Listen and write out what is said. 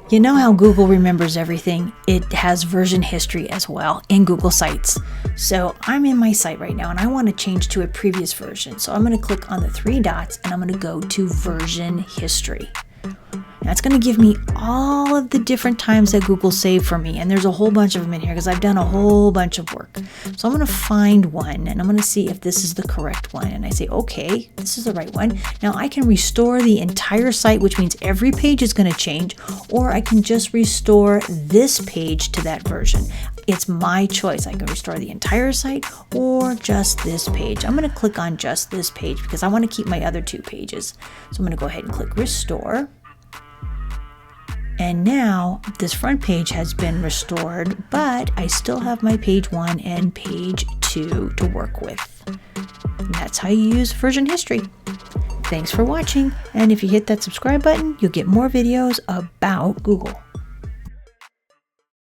You know how Google remembers everything? It has version history as well in Google Sites. So I'm in my site right now and I want to change to a previous version. So I'm going to click on the three dots and I'm going to go to version history. That's going to give me all of the different times that Google saved for me. And there's a whole bunch of them in here because I've done a whole bunch of work. So I'm going to find one and I'm going to see if this is the correct one. And I say, okay, this is the right one. Now I can restore the entire site, which means every page is going to change, or I can just restore this page to that version. It's my choice. I can restore the entire site or just this page. I'm going to click on just this page because I want to keep my other two pages. So I'm going to go ahead and click restore. And now this front page has been restored, but I still have my page 1 and page 2 to work with. And that's how you use version history. Thanks for watching, and if you hit that subscribe button, you'll get more videos about Google.